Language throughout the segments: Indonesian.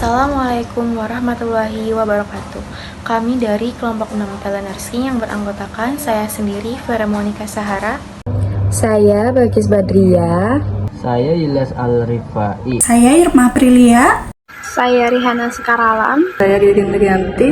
Assalamualaikum warahmatullahi wabarakatuh. Kami dari kelompok 6 Telenursing yang beranggotakan saya sendiri, Vera Monica Sahara. Saya Balkis Badria. Saya Ilyas Al-Rifai. Saya Irma Aprilia. Saya Rihana Sekaralam. Saya Didin Trianti.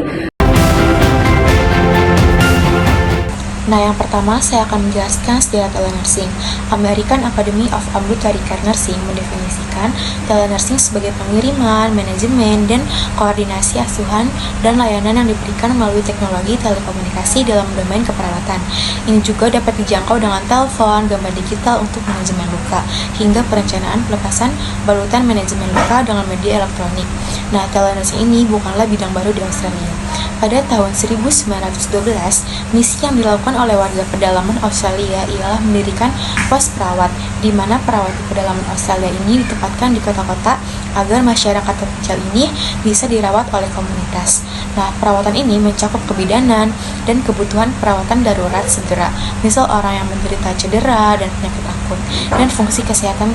Nah, yang pertama saya akan menjelaskan sejarah telenursing. American Academy of Ambulatory Care Nursing mendefinisikan telenursing sebagai pengiriman, manajemen, dan koordinasi asuhan dan layanan yang diberikan melalui teknologi telekomunikasi dalam domain keperawatan. Ini juga dapat dijangkau dengan telepon, gambar digital untuk manajemen luka, hingga perencanaan pelepasan balutan manajemen luka dengan media elektronik. Nah, telenursing ini bukanlah bidang baru di Australia. Pada tahun 1912, misi yang dilakukan oleh warga pedalaman Australia ialah mendirikan pos perawat, di mana perawat di pedalaman Australia ini ditempatkan di kota-kota agar masyarakat terpencil ini bisa dirawat oleh komunitas. Nah, perawatan ini mencakup kebidanan dan kebutuhan perawatan darurat segera, misal orang yang menderita cedera dan penyakit akut, dan fungsi kesehatan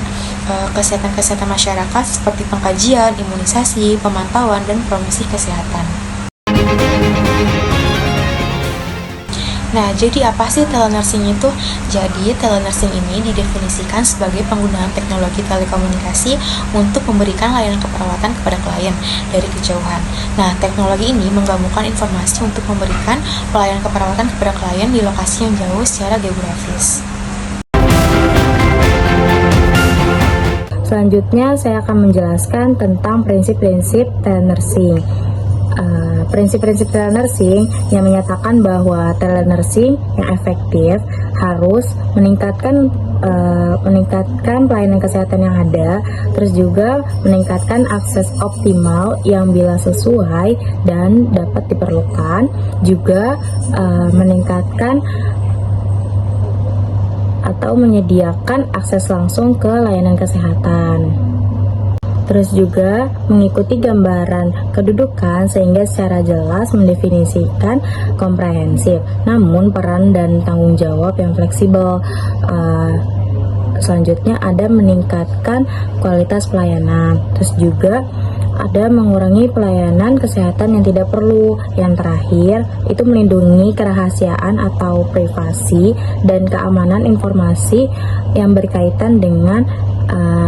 masyarakat seperti pengkajian, imunisasi, pemantauan, dan promosi kesehatan. Nah, jadi apa sih telenursing itu? Jadi, telenursing ini didefinisikan sebagai penggunaan teknologi telekomunikasi untuk memberikan layanan keperawatan kepada klien dari kejauhan. Nah, teknologi ini menggabungkan informasi untuk memberikan pelayanan keperawatan kepada klien di lokasi yang jauh secara geografis. Selanjutnya saya akan menjelaskan tentang prinsip-prinsip telenursing. Prinsip-prinsip telenursing yang menyatakan bahwa telenursing yang efektif harus meningkatkan pelayanan kesehatan yang ada, terus juga meningkatkan akses optimal yang bila sesuai dan dapat diperlukan, juga meningkatkan atau menyediakan akses langsung ke layanan kesehatan. Terus juga mengikuti gambaran kedudukan sehingga secara jelas mendefinisikan komprehensif, namun peran dan tanggung jawab yang fleksibel. Selanjutnya ada meningkatkan kualitas pelayanan. Terus juga ada mengurangi pelayanan kesehatan yang tidak perlu. Yang terakhir itu melindungi kerahasiaan atau privasi dan keamanan informasi yang berkaitan dengan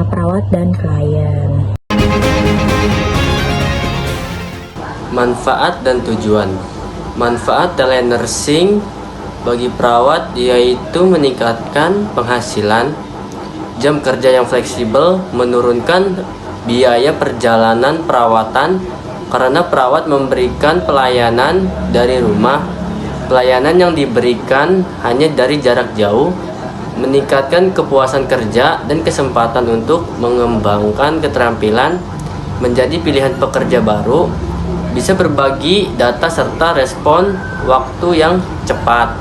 perawat dan klien. Manfaat dan tujuan. Manfaat telenursing bagi perawat yaitu meningkatkan penghasilan, jam kerja yang fleksibel, menurunkan biaya perjalanan perawatan karena perawat memberikan pelayanan dari rumah. Pelayanan yang diberikan hanya dari jarak jauh, meningkatkan kepuasan kerja dan kesempatan untuk mengembangkan keterampilan, menjadi pilihan pekerja baru, bisa berbagi data serta respon waktu yang cepat.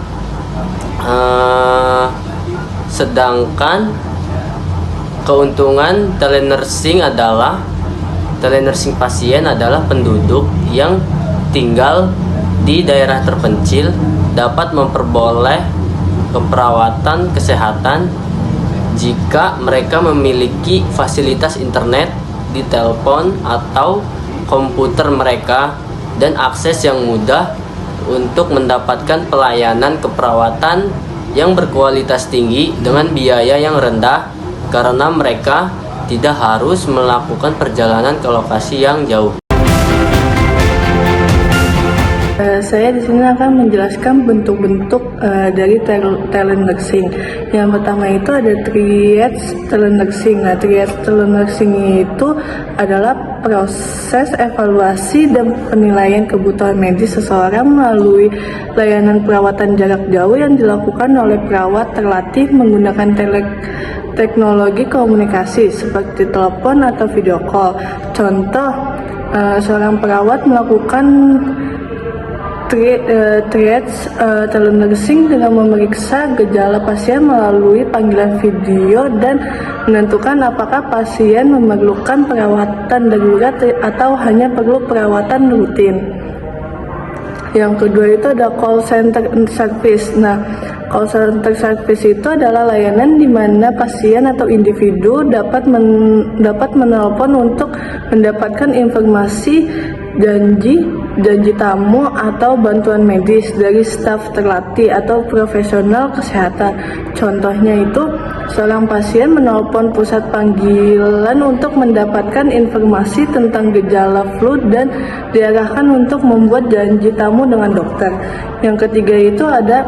Sedangkan keuntungan telenursing pasien adalah penduduk yang tinggal di daerah terpencil dapat memperoleh keperawatan kesehatan jika mereka memiliki fasilitas internet di telepon atau komputer mereka dan akses yang mudah untuk mendapatkan pelayanan keperawatan yang berkualitas tinggi dengan biaya yang rendah karena mereka tidak harus melakukan perjalanan ke lokasi yang jauh. Saya di sini akan menjelaskan bentuk-bentuk dari telenursing. Yang pertama itu ada triage telenursing. Nah, triage telenursing itu adalah proses evaluasi dan penilaian kebutuhan medis seseorang melalui layanan perawatan jarak jauh yang dilakukan oleh perawat terlatih menggunakan teknologi komunikasi seperti telepon atau video call. Contoh, seorang perawat melakukan triage telenursing dengan memeriksa gejala pasien melalui panggilan video dan menentukan apakah pasien memerlukan perawatan darurat atau hanya perlu perawatan rutin. Yang kedua itu ada call center service. Nah, call center service itu adalah layanan di mana pasien atau individu dapat menelpon untuk mendapatkan informasi, janji tamu atau bantuan medis dari staf terlatih atau profesional kesehatan. Contohnya itu seorang pasien menelpon pusat panggilan untuk mendapatkan informasi tentang gejala flu dan diarahkan untuk membuat janji tamu dengan dokter. Yang ketiga itu ada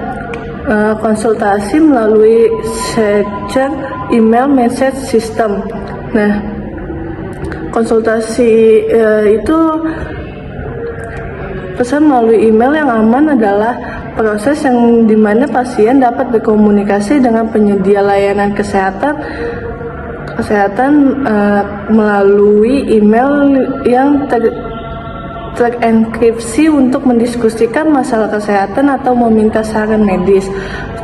konsultasi melalui secure email message system. Nah, konsultasi itu pesan melalui email yang aman adalah proses yang dimana pasien dapat berkomunikasi dengan penyedia layanan kesehatan melalui email yang terenkripsi untuk mendiskusikan masalah kesehatan atau meminta saran medis.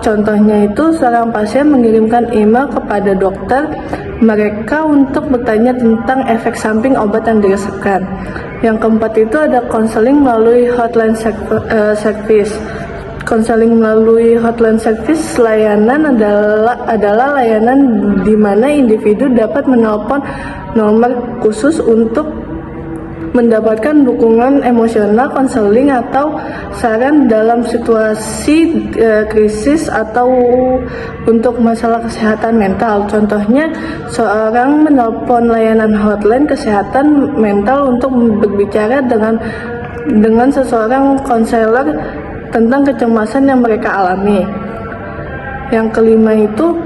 Contohnya itu seorang pasien mengirimkan email kepada dokter mereka untuk bertanya tentang efek samping obat yang diresepkan. Yang keempat itu ada konseling melalui hotline service. Konseling melalui hotline service layanan adalah layanan di mana individu dapat menelpon nomor khusus untuk mendapatkan dukungan emosional, konseling atau saran dalam situasi krisis atau untuk masalah kesehatan mental. Contohnya, seorang menelpon layanan hotline kesehatan mental untuk berbicara dengan seseorang konselor tentang kecemasan yang mereka alami. Yang kelima itu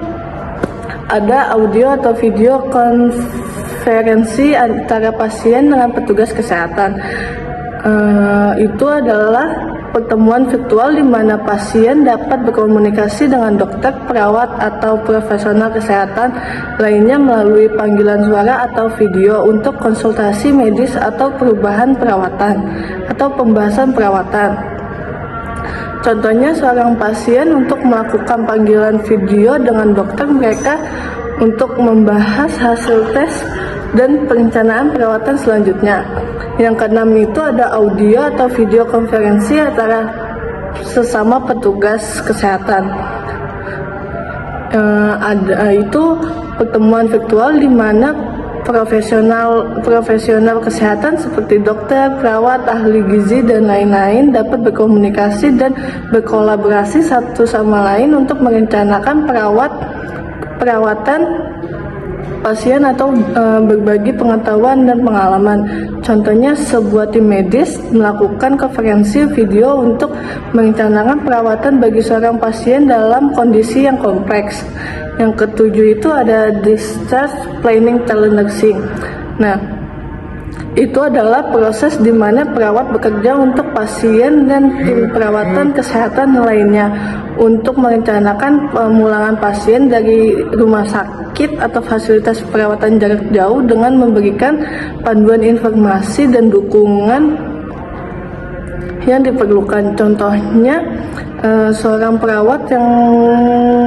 ada audio atau video konferensi antara pasien dengan petugas kesehatan. Itu adalah pertemuan virtual di mana pasien dapat berkomunikasi dengan dokter, perawat, atau profesional kesehatan lainnya melalui panggilan suara atau video untuk konsultasi medis atau perubahan perawatan atau pembahasan perawatan. Contohnya seorang pasien untuk melakukan panggilan video dengan dokter mereka untuk membahas hasil tes dan perencanaan perawatan selanjutnya. Yang keenam itu ada audio atau video konferensi antara sesama petugas kesehatan. Ada itu pertemuan virtual di mana profesional kesehatan seperti dokter, perawat, ahli gizi, dan lain-lain dapat berkomunikasi dan berkolaborasi satu sama lain untuk merencanakan perawatan pasien atau berbagi pengetahuan dan pengalaman. Contohnya, sebuah tim medis melakukan konferensi video untuk merencanakan perawatan bagi seorang pasien dalam kondisi yang kompleks. Yang ketujuh itu ada discharge planning telenursing. Nah, itu adalah proses di mana perawat bekerja untuk pasien dan tim perawatan kesehatan lainnya untuk merencanakan pemulangan pasien dari rumah sakit atau fasilitas perawatan jarak jauh dengan memberikan panduan informasi dan dukungan yang diperlukan. Contohnya, seorang perawat yang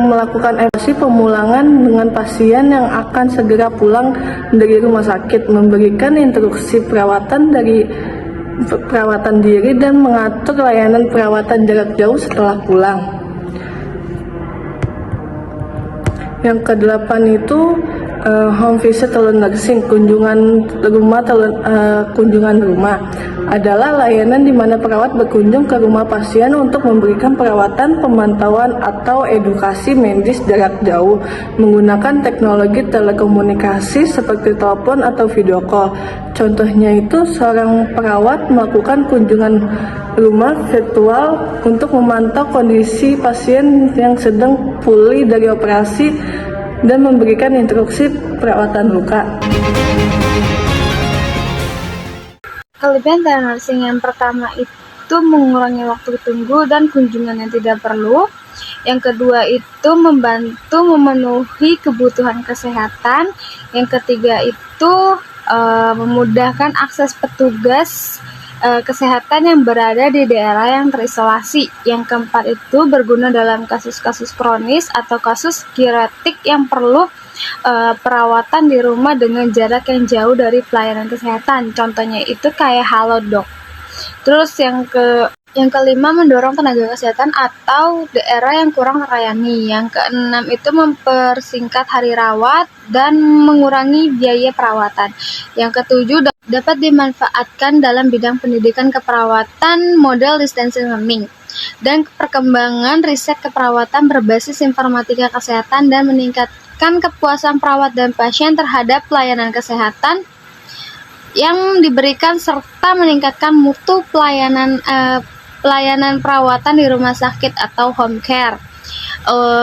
melakukan evaluasi pemulangan dengan pasien yang akan segera pulang dari rumah sakit, memberikan instruksi perawatan diri dan mengatur layanan perawatan jarak jauh setelah pulang. Yang kedelapan itu home visit telenursing, kunjungan rumah adalah layanan di mana perawat berkunjung ke rumah pasien untuk memberikan perawatan, pemantauan, atau edukasi medis jarak jauh menggunakan teknologi telekomunikasi seperti telepon atau video call. Contohnya itu seorang perawat melakukan kunjungan rumah virtual untuk memantau kondisi pasien yang sedang pulih dari operasi dan memberikan instruksi perawatan luka. Kelebihan telenursing yang pertama itu mengurangi waktu tunggu dan kunjungan yang tidak perlu. Yang kedua itu membantu memenuhi kebutuhan kesehatan. Yang ketiga itu memudahkan akses petugas kesehatan yang berada di daerah yang terisolasi. Yang keempat itu berguna dalam kasus-kasus kronis atau kasus geriatrik yang perlu perawatan di rumah dengan jarak yang jauh dari pelayanan kesehatan. Contohnya itu kayak Halodoc. Terus yang Yang kelima, mendorong tenaga kesehatan atau daerah yang kurang terlayani. Yang keenam itu mempersingkat hari rawat dan mengurangi biaya perawatan. Yang ketujuh, dapat dimanfaatkan dalam bidang pendidikan keperawatan model distance learning dan perkembangan riset keperawatan berbasis informatika kesehatan dan meningkatkan kepuasan perawat dan pasien terhadap pelayanan kesehatan yang diberikan serta meningkatkan mutu pelayanan perawatan di rumah sakit atau home care.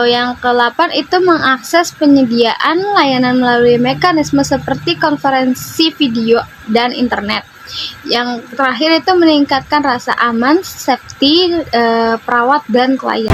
Yang ke-8 itu mengakses penyediaan layanan melalui mekanisme seperti konferensi video dan internet. Yang terakhir itu meningkatkan rasa aman, safety perawat dan klien.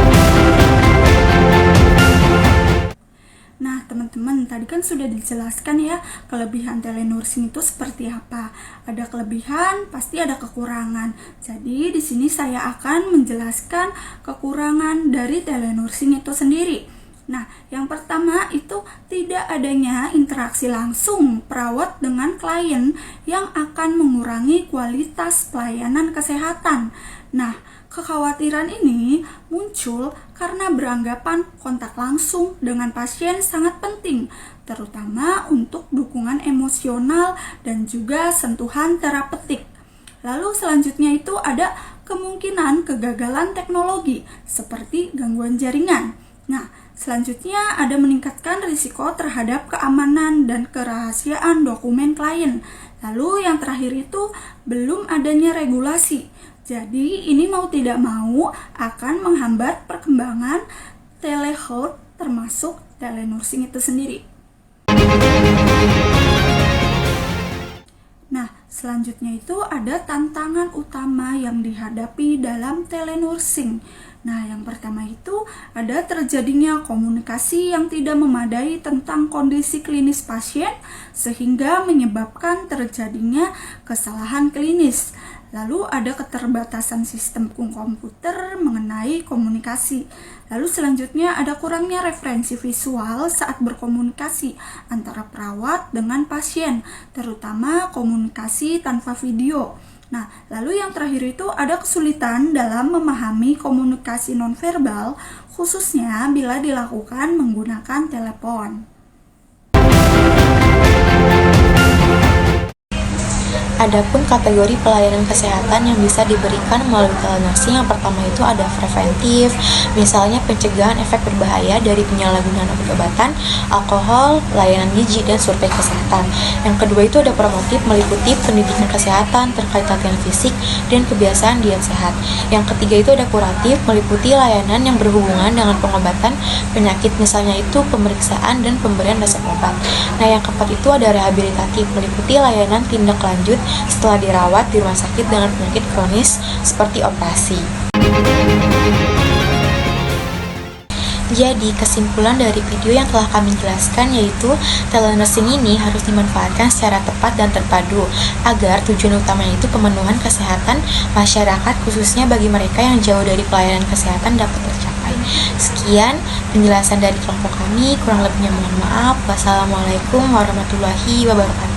Nah, teman-teman, tadi kan sudah dijelaskan ya kelebihan telenursing itu seperti apa. Ada kelebihan, pasti ada kekurangan. Jadi, di sini saya akan menjelaskan kekurangan dari telenursing itu sendiri. Nah, yang pertama itu tidak adanya interaksi langsung perawat dengan klien yang akan mengurangi kualitas pelayanan kesehatan. Nah, kekhawatiran ini muncul karena beranggapan kontak langsung dengan pasien sangat penting, terutama untuk dukungan emosional dan juga sentuhan terapeutik. Lalu selanjutnya itu ada kemungkinan kegagalan teknologi seperti gangguan jaringan. Nah, selanjutnya ada meningkatkan risiko terhadap keamanan dan kerahasiaan dokumen klien. Lalu yang terakhir itu belum adanya regulasi. Jadi ini mau tidak mau akan menghambat perkembangan telehealth termasuk telenursing itu sendiri. Nah, selanjutnya itu ada tantangan utama yang dihadapi dalam telenursing. Nah, yang pertama itu ada terjadinya komunikasi yang tidak memadai tentang kondisi klinis pasien sehingga menyebabkan terjadinya kesalahan klinis. Lalu ada keterbatasan sistem komputer mengenai komunikasi. Lalu selanjutnya ada kurangnya referensi visual saat berkomunikasi antara perawat dengan pasien, terutama komunikasi tanpa video. Nah, lalu yang terakhir itu ada kesulitan dalam memahami komunikasi nonverbal, khususnya bila dilakukan menggunakan telepon. Adapun kategori pelayanan kesehatan yang bisa diberikan melalui telenursing, yang pertama itu ada preventif, misalnya pencegahan efek berbahaya dari penyalahgunaan obat-obatan, alkohol, layanan gizi, dan survei kesehatan. Yang kedua itu ada promotif, meliputi pendidikan kesehatan terkait latihan fisik dan kebiasaan diet sehat. Yang ketiga itu ada kuratif, meliputi layanan yang berhubungan dengan pengobatan penyakit, misalnya itu pemeriksaan dan pemberian resep obat. Nah, yang keempat itu ada rehabilitatif, meliputi layanan tindak lanjut setelah dirawat di rumah sakit dengan penyakit kronis seperti operasi. Jadi, kesimpulan dari video yang telah kami jelaskan yaitu telenursing ini harus dimanfaatkan secara tepat dan terpadu agar tujuan utamanya itu pemenuhan kesehatan masyarakat, khususnya bagi mereka yang jauh dari pelayanan kesehatan dapat tercapai. Sekian penjelasan dari kelompok kami, kurang lebihnya mohon maaf. Wassalamualaikum warahmatullahi wabarakatuh.